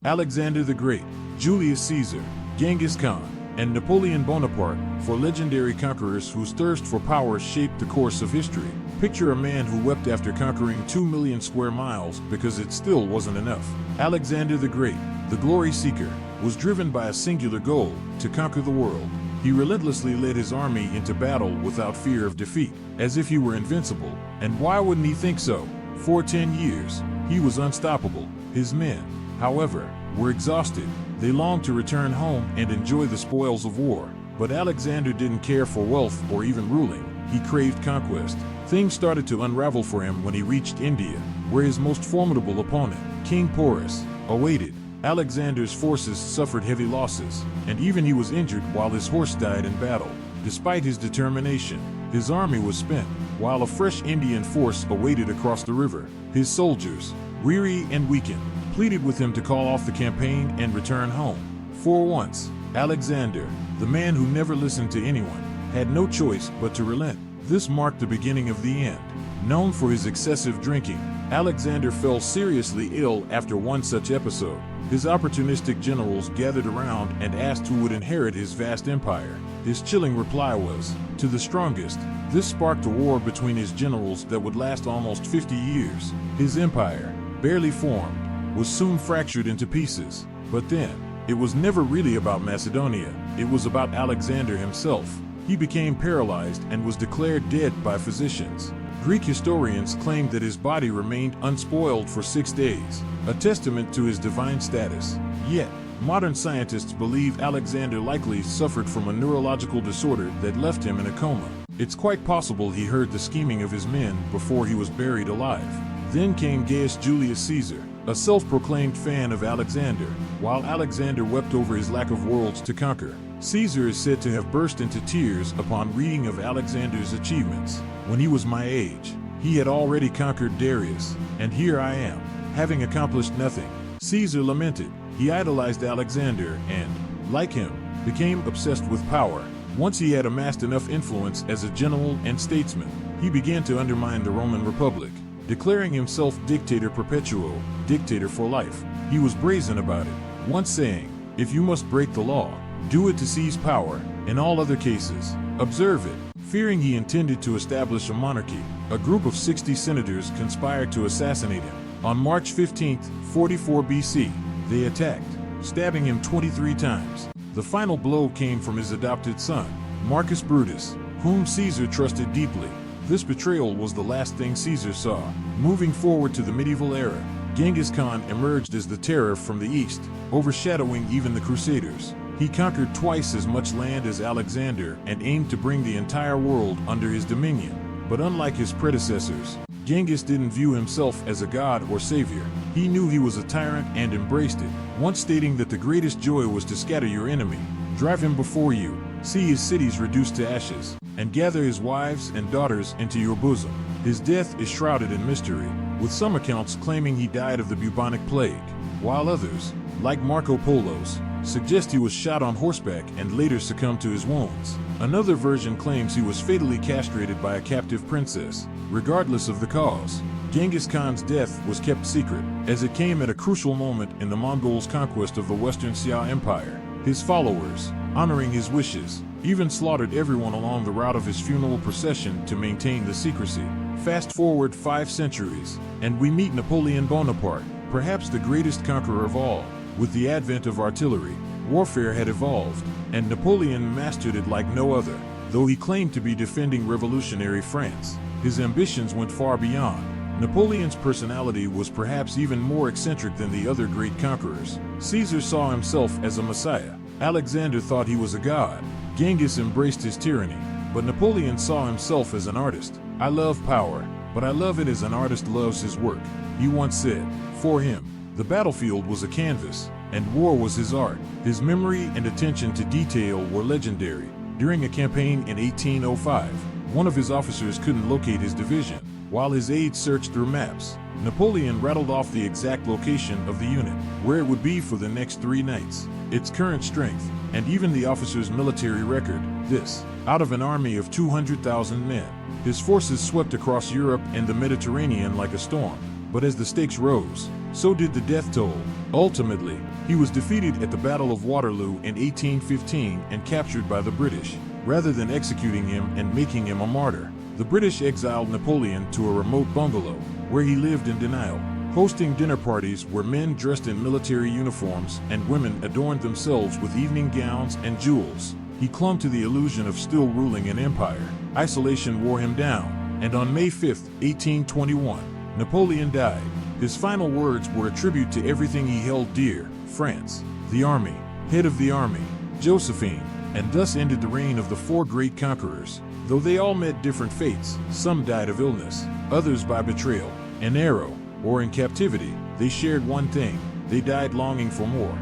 Alexander the Great, Julius Caesar, Genghis Khan, and Napoleon Bonaparte, for legendary conquerors whose thirst for power shaped the course of history. Picture a man who wept after conquering 2 million square miles because it still wasn't enough. Alexander the Great, the glory seeker, was driven by a singular goal: to conquer the world. He relentlessly led his army into battle without fear of defeat, as if he were invincible. And why wouldn't he think so? For 10 years, he was unstoppable. His men, however, were exhausted. They longed to return home and enjoy the spoils of war. But Alexander didn't care for wealth or even ruling. He craved conquest. Things started to unravel for him when he reached India, where his most formidable opponent, King Porus, awaited. Alexander's forces suffered heavy losses, and even he was injured while his horse died in battle. Despite his determination, his army was spent, while a fresh Indian force awaited across the river. His soldiers, weary and weakened, pleaded with him to call off the campaign and return home. For once, Alexander, the man who never listened to anyone, had no choice but to relent. This marked the beginning of the end. Known for his excessive drinking, Alexander fell seriously ill after one such episode. His opportunistic generals gathered around and asked who would inherit his vast empire. His chilling reply was, "To the strongest." This sparked a war between his generals that would last almost 50 years. His empire, barely formed, was soon fractured into pieces. But then, it was never really about Macedonia. It was about Alexander himself. He became paralyzed and was declared dead by physicians. Greek historians claim that his body remained unspoiled for 6 days, a testament to his divine status. Yet, modern scientists believe Alexander likely suffered from a neurological disorder that left him in a coma. It's quite possible he heard the scheming of his men before he was buried alive. Then came Gaius Julius Caesar, a self-proclaimed fan of Alexander. While Alexander wept over his lack of worlds to conquer, Caesar is said to have burst into tears upon reading of Alexander's achievements. "When he was my age, he had already conquered Darius, and here I am, having accomplished nothing." Caesar lamented. He idolized Alexander and, like him, became obsessed with power. Once he had amassed enough influence as a general and statesman, he began to undermine the Roman Republic, declaring himself dictator perpetuo, dictator for life. He was brazen about it, once saying, "If you must break the law, do it to seize power. In all other cases, observe it." Fearing he intended to establish a monarchy, a group of 60 senators conspired to assassinate him. On March 15, 44 BC, they attacked, stabbing him 23 times. The final blow came from his adopted son, Marcus Brutus, whom Caesar trusted deeply. This betrayal was the last thing Caesar saw. Moving forward to the medieval era, Genghis Khan emerged as the terror from the east, overshadowing even the Crusaders. He conquered twice as much land as Alexander and aimed to bring the entire world under his dominion. But unlike his predecessors, Genghis didn't view himself as a god or savior. He knew he was a tyrant and embraced it, once stating that the greatest joy was to scatter your enemy, drive him before you, see his cities reduced to ashes, and gather his wives and daughters into your bosom. His death is shrouded in mystery, with some accounts claiming he died of the bubonic plague, while others, like Marco Polo's, suggest he was shot on horseback and later succumbed to his wounds. Another version claims he was fatally castrated by a captive princess. Regardless of the cause, Genghis Khan's death was kept secret, as it came at a crucial moment in the Mongols' conquest of the Western Xia Empire. His followers, honoring his wishes, even slaughtered everyone along the route of his funeral procession to maintain the secrecy. Fast forward 5 centuries, and we meet Napoleon Bonaparte, perhaps the greatest conqueror of all. With the advent of artillery, warfare had evolved, and Napoleon mastered it like no other. Though he claimed to be defending revolutionary France, his ambitions went far beyond. Napoleon's personality was perhaps even more eccentric than the other great conquerors. Caesar saw himself as a messiah. Alexander thought he was a god. Genghis embraced his tyranny. But Napoleon saw himself as an artist. "I love power, but I love it as an artist loves his work," he once said. For him, the battlefield was a canvas, and war was his art. His memory and attention to detail were legendary. During a campaign in 1805, one of his officers couldn't locate his division. While his aides searched through maps, Napoleon rattled off the exact location of the unit, where it would be for the next 3 nights, its current strength, and even the officer's military record. This, out of an army of 200,000 men. His forces swept across Europe and the Mediterranean like a storm. But as the stakes rose, So did the death toll. Ultimately, he was defeated at the Battle of Waterloo in 1815 and captured by the British. Rather than executing him and making him a martyr, the British exiled Napoleon to a remote bungalow, where he lived in denial, hosting dinner parties where men dressed in military uniforms and women adorned themselves with evening gowns and jewels. He clung to the illusion of still ruling an empire. Isolation wore him down, and on May 5, 1821, Napoleon died. His final words were a tribute to everything he held dear: France, the army, head of the army, Josephine, and thus ended the reign of the four great conquerors. Though they all met different fates, some died of illness, others by betrayal, an arrow, or in captivity, they shared one thing: they died longing for more.